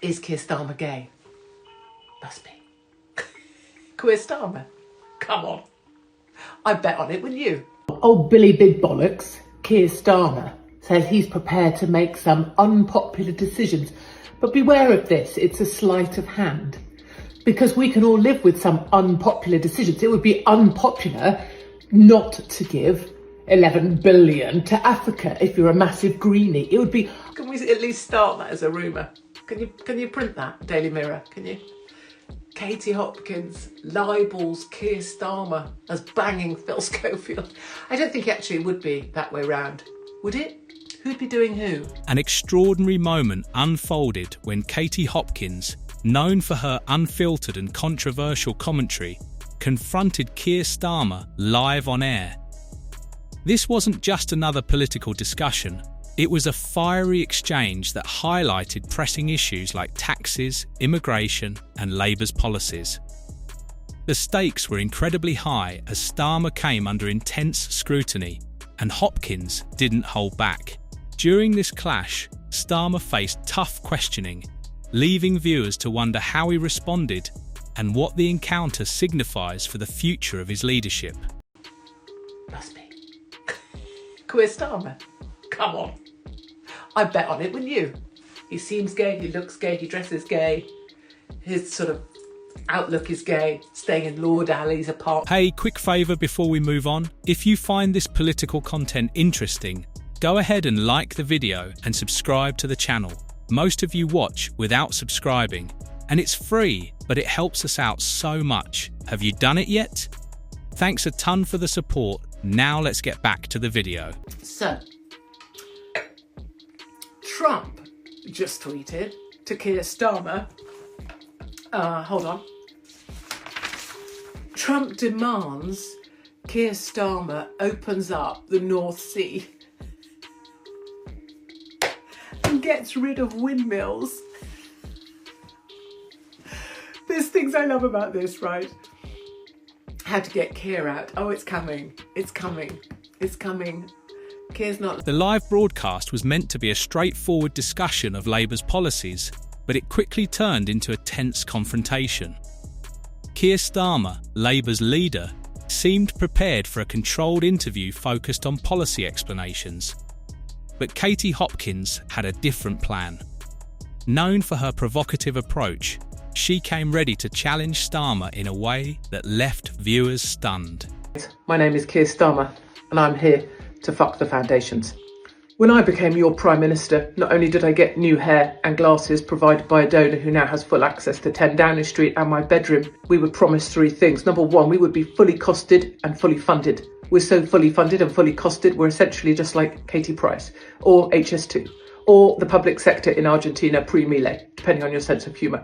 Is Keir Starmer gay? Must be. Keir Starmer? Come on. I'd bet on it, wouldn't you? Old Billy Big Bollocks, Keir Starmer, says he's prepared to make some unpopular decisions. But beware of this, it's a sleight of hand. Because we can all live with some unpopular decisions. It would be unpopular not to give 11 billion to Africa if you're a massive greenie. It would be... Can we at least start that as a rumour? Can you print that, Daily Mirror? Can you? Katie Hopkins libels Keir Starmer as banging Phil Schofield. I don't think actually it would be that way round. Would it? Who'd be doing who? An extraordinary moment unfolded when Katie Hopkins, known for her unfiltered and controversial commentary, confronted Keir Starmer live on air. This wasn't just another political discussion. It was a fiery exchange that highlighted pressing issues like taxes, immigration, and Labour's policies. The stakes were incredibly high as Starmer came under intense scrutiny, and Hopkins didn't hold back. During this clash, Starmer faced tough questioning, leaving viewers to wonder how he responded and what the encounter signifies for the future of his leadership. Must be. Keir Starmer? Come on. I'd bet on it, wouldn't you? He seems gay, he looks gay, he dresses gay. His sort of outlook is gay, staying in Lord Alley's apartment. Hey, quick favour before we move on. If you find this political content interesting, go ahead and like the video and subscribe to the channel. Most of you watch without subscribing, and it's free, but it helps us out so much. Have you done it yet? Thanks a ton for the support. Now let's get back to the video. So, Trump just tweeted to Keir Starmer, hold on. Trump demands Keir Starmer opens up the North Sea and gets rid of windmills. There's things I love about this, right? How to get Keir out. Oh, it's coming. It's coming. It's coming. Keir's not... The live broadcast was meant to be a straightforward discussion of Labour's policies, but it quickly turned into a tense confrontation. Keir Starmer, Labour's leader, seemed prepared for a controlled interview focused on policy explanations. But Katie Hopkins had a different plan. Known for her provocative approach, she came ready to challenge Starmer in a way that left viewers stunned. My name is Keir Starmer, and I'm here to fuck the foundations. When I became your Prime Minister, not only did I get new hair and glasses provided by a donor who now has full access to 10 Downing Street and my bedroom, we were promised 3 things. Number 1, we would be fully costed and fully funded. We're so fully funded and fully costed, we're essentially just like Katie Price, or HS2, or the public sector in Argentina pre-Milei, depending on your sense of humour.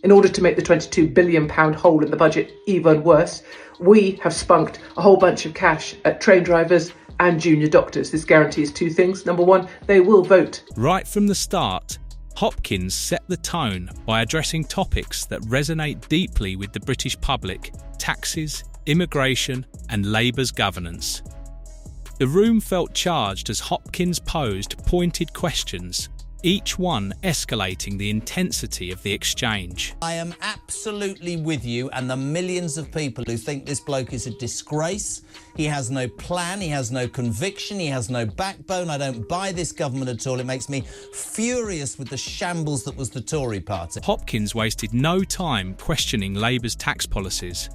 In order to make the £22 billion hole in the budget even worse, we have spunked a whole bunch of cash at train drivers and junior doctors. This guarantees 2 things. Number 1, they will vote. Right from the start, Hopkins set the tone by addressing topics that resonate deeply with the British public: taxes, immigration, and Labour's governance. The room felt charged as Hopkins posed pointed questions, each one escalating the intensity of the exchange. I am absolutely with you and the millions of people who think this bloke is a disgrace. He has no plan, he has no conviction, he has no backbone. I don't buy this government at all. It makes me furious with the shambles that was the Tory party. Hopkins wasted no time questioning Labour's tax policies,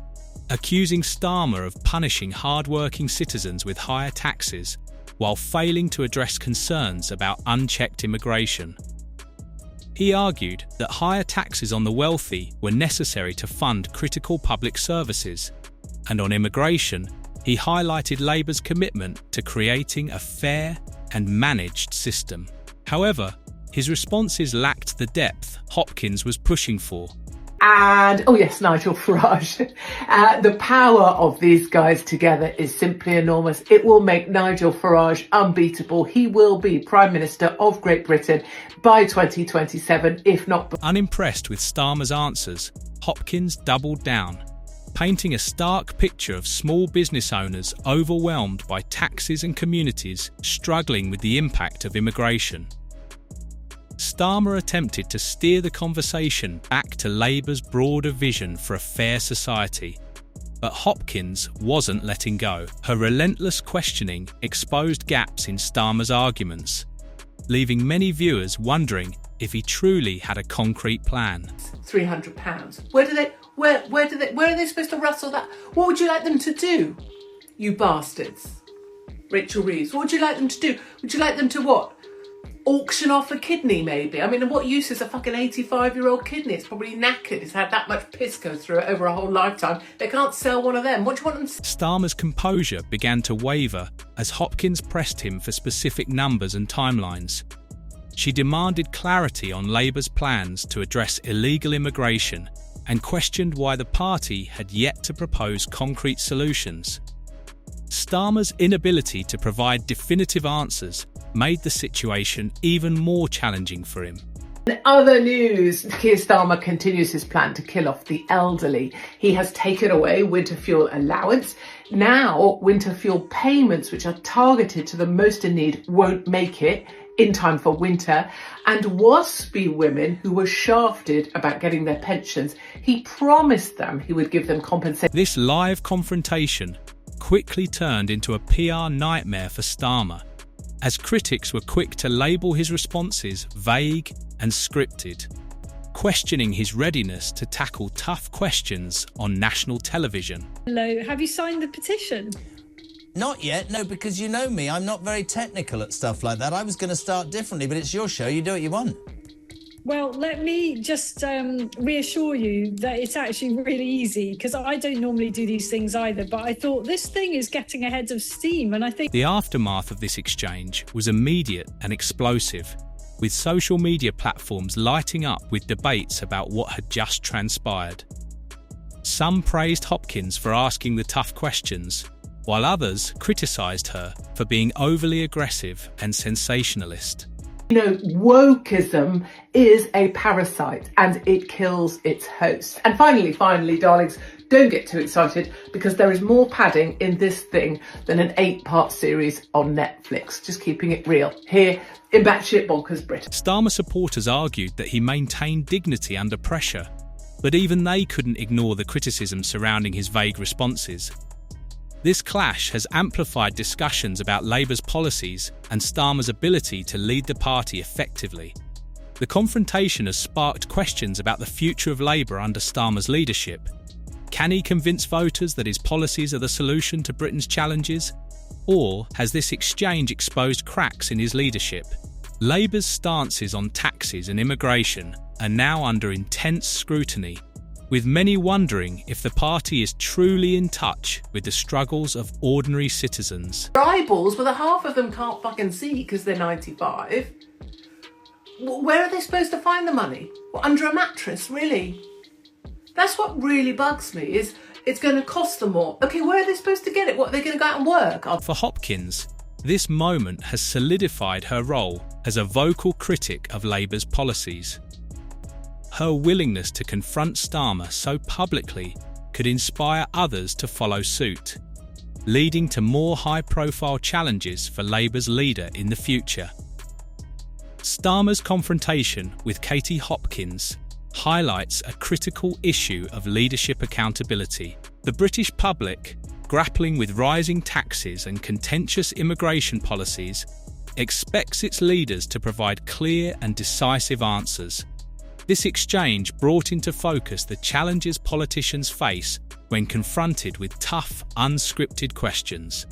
accusing Starmer of punishing hard-working citizens with higher taxes, while failing to address concerns about unchecked immigration. He argued that higher taxes on the wealthy were necessary to fund critical public services, and on immigration, he highlighted Labour's commitment to creating a fair and managed system. However, his responses lacked the depth Hopkins was pushing for. And, oh yes, Nigel Farage. The power of these guys together is simply enormous. It will make Nigel Farage unbeatable. He will be Prime Minister of Great Britain by 2027, if not... Unimpressed with Starmer's answers, Hopkins doubled down, painting a stark picture of small business owners overwhelmed by taxes and communities struggling with the impact of immigration. Starmer attempted to steer the conversation back to Labour's broader vision for a fair society. But Hopkins wasn't letting go. Her relentless questioning exposed gaps in Starmer's arguments, leaving many viewers wondering if he truly had a concrete plan. £300. Where are they supposed to rustle that? What would you like them to do? You bastards. Rachel Reeves, what would you like them to do? Would you like them to what? Auction off a kidney, maybe? I mean, what use is a fucking 85-year-old kidney? It's probably knackered. It's had that much piss go through it over a whole lifetime. They can't sell one of them. What do you want them to... Starmer's composure began to waver as Hopkins pressed him for specific numbers and timelines. She demanded clarity on Labour's plans to address illegal immigration and questioned why the party had yet to propose concrete solutions. Starmer's inability to provide definitive answers made the situation even more challenging for him. In other news, Keir Starmer continues his plan to kill off the elderly. He has taken away winter fuel allowance. Now, winter fuel payments, which are targeted to the most in need, won't make it in time for winter. And waspy women who were shafted about getting their pensions, he promised them he would give them compensation. This live confrontation quickly turned into a PR nightmare for Starmer, as critics were quick to label his responses vague and scripted, questioning his readiness to tackle tough questions on national television. Hello, have you signed the petition? Not yet, no, because you know me, I'm not very technical at stuff like that. I was going to start differently, but it's your show, you do what you want. Well, let me just reassure you that it's actually really easy, because I don't normally do these things either, but I thought this thing is getting ahead of steam, and I think... The aftermath of this exchange was immediate and explosive, with social media platforms lighting up with debates about what had just transpired. Some praised Hopkins for asking the tough questions, while others criticised her for being overly aggressive and sensationalist. You know, wokeism is a parasite and it kills its host. And finally, darlings, don't get too excited because there is more padding in this thing than an 8-part series on Netflix. Just keeping it real here in Batshit Bonkers Britain. Starmer supporters argued that he maintained dignity under pressure, but even they couldn't ignore the criticism surrounding his vague responses. This clash has amplified discussions about Labour's policies and Starmer's ability to lead the party effectively. The confrontation has sparked questions about the future of Labour under Starmer's leadership. Can he convince voters that his policies are the solution to Britain's challenges? Or has this exchange exposed cracks in his leadership? Labour's stances on taxes and immigration are now under intense scrutiny, with many wondering if the party is truly in touch with the struggles of ordinary citizens. Eyeballs, well, the half of them can't fucking see because they're 95. Where are they supposed to find the money? Well, under a mattress, really? That's what really bugs me, is it's going to cost them more. Okay, where are they supposed to get it? What, are they going to go out and work? For Hopkins, this moment has solidified her role as a vocal critic of Labour's policies. Her willingness to confront Starmer so publicly could inspire others to follow suit, leading to more high-profile challenges for Labour's leader in the future. Starmer's confrontation with Katie Hopkins highlights a critical issue of leadership accountability. The British public, grappling with rising taxes and contentious immigration policies, expects its leaders to provide clear and decisive answers. This exchange brought into focus the challenges politicians face when confronted with tough, unscripted questions.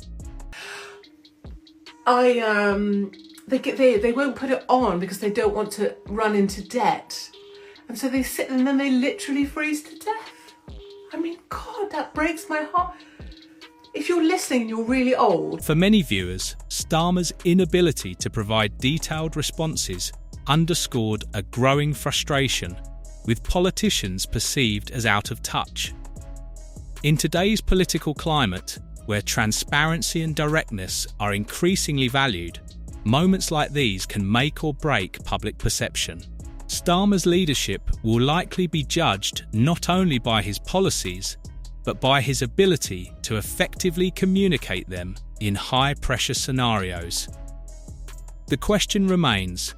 They won't put it on because they don't want to run into debt. And so they sit and then they literally freeze to death. I mean, God, that breaks my heart. If you're listening and you're really old. For many viewers, Starmer's inability to provide detailed responses underscored a growing frustration with politicians perceived as out of touch. In today's political climate, where transparency and directness are increasingly valued, moments like these can make or break public perception. Starmer's leadership will likely be judged not only by his policies, but by his ability to effectively communicate them in high-pressure scenarios. The question remains,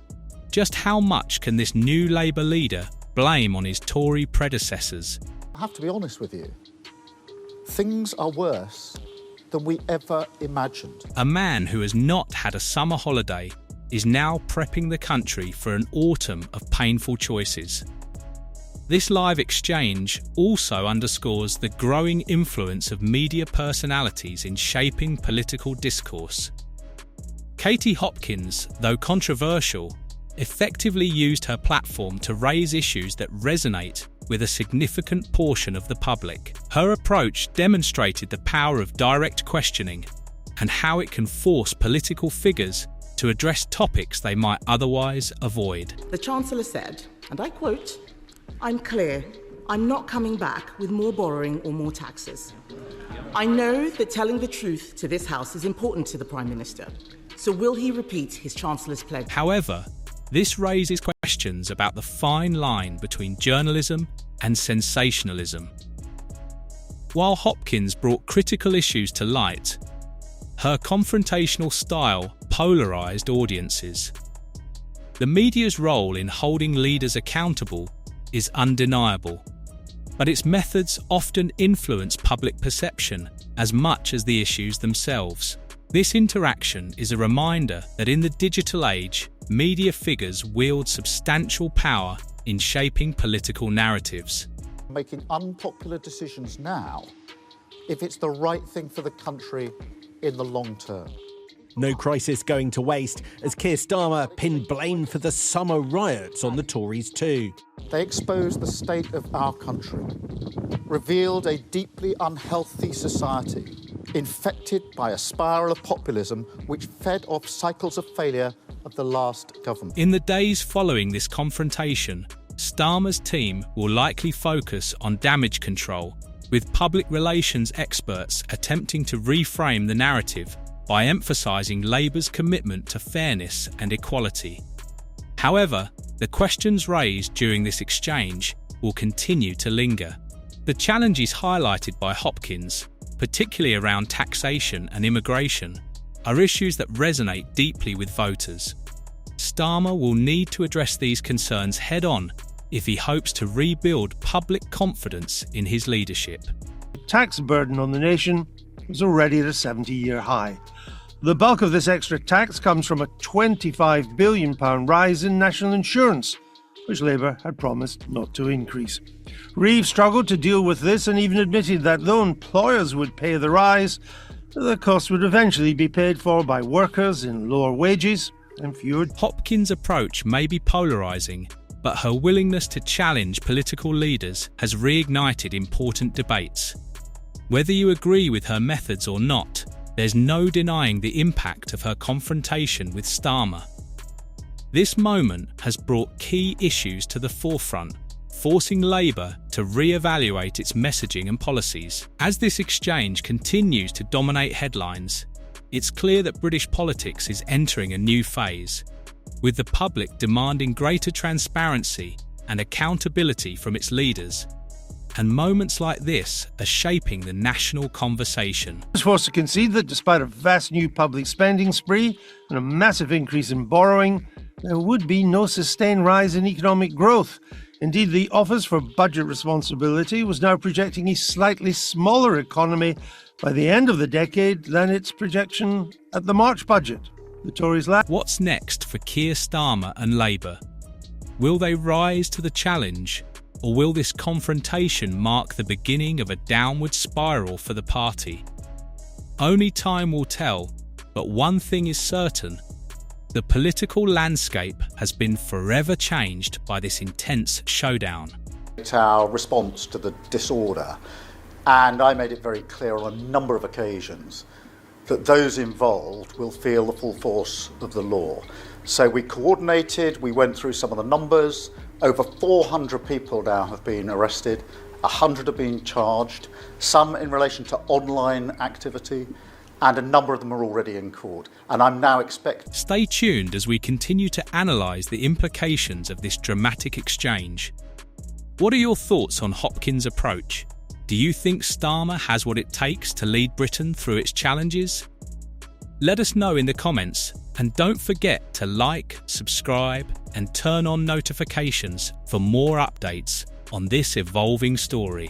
Just how much can this new Labour leader blame on his Tory predecessors? I have to be honest with you. Things are worse than we ever imagined. A man who has not had a summer holiday is now prepping the country for an autumn of painful choices. This live exchange also underscores the growing influence of media personalities in shaping political discourse. Katie Hopkins, though controversial, effectively used her platform to raise issues that resonate with a significant portion of the public. Her approach demonstrated the power of direct questioning and how it can force political figures to address topics they might otherwise avoid. The Chancellor said, and I quote, "I'm clear, I'm not coming back with more borrowing or more taxes. I know that telling the truth to this House is important to the Prime Minister, so will he repeat his Chancellor's pledge?" However, this raises questions about the fine line between journalism and sensationalism. While Hopkins brought critical issues to light, her confrontational style polarised audiences. The media's role in holding leaders accountable is undeniable, but its methods often influence public perception as much as the issues themselves. This interaction is a reminder that in the digital age, media figures wield substantial power in shaping political narratives. Making unpopular decisions now if it's the right thing for the country in the long term. No crisis going to waste as Keir Starmer pinned blame for the summer riots on the Tories too. They exposed the state of our country, revealed a deeply unhealthy society, infected by a spiral of populism which fed off cycles of failure of the last government. In the days following this confrontation, Starmer's team will likely focus on damage control, with public relations experts attempting to reframe the narrative by emphasising Labour's commitment to fairness and equality. However, the questions raised during this exchange will continue to linger. The challenges highlighted by Hopkins, particularly around taxation and immigration, are issues that resonate deeply with voters. Starmer will need to address these concerns head-on if he hopes to rebuild public confidence in his leadership. The tax burden on the nation is already at a 70-year high. The bulk of this extra tax comes from a £25 billion rise in national insurance, which Labour had promised not to increase. Reeve struggled to deal with this and even admitted that though employers would pay the rise, the cost would eventually be paid for by workers in lower wages and fewer. Hopkins' approach may be polarising, but her willingness to challenge political leaders has reignited important debates. Whether you agree with her methods or not, there's no denying the impact of her confrontation with Starmer. This moment has brought key issues to the forefront, forcing Labour to re-evaluate its messaging and policies. As this exchange continues to dominate headlines, it's clear that British politics is entering a new phase, with the public demanding greater transparency and accountability from its leaders. And moments like this are shaping the national conversation. I was forced to concede that despite a vast new public spending spree and a massive increase in borrowing, there would be no sustained rise in economic growth. Indeed, the Office for Budget Responsibility was now projecting a slightly smaller economy by the end of the decade than its projection at the March budget. The Tories What's next for Keir Starmer and Labour? Will they rise to the challenge, or will this confrontation mark the beginning of a downward spiral for the party? Only time will tell, but one thing is certain: the political landscape has been forever changed by this intense showdown. It's our response to the disorder, and I made it very clear on a number of occasions that those involved will feel the full force of the law. So we coordinated, we went through some of the numbers. Over 400 people now have been arrested, 100 have been charged, some in relation to online activity, and a number of them are already in court. And I'm now expecting... Stay tuned as we continue to analyse the implications of this dramatic exchange. What are your thoughts on Hopkins' approach? Do you think Starmer has what it takes to lead Britain through its challenges? Let us know in the comments, And don't forget to like, subscribe, and turn on notifications for more updates on this evolving story.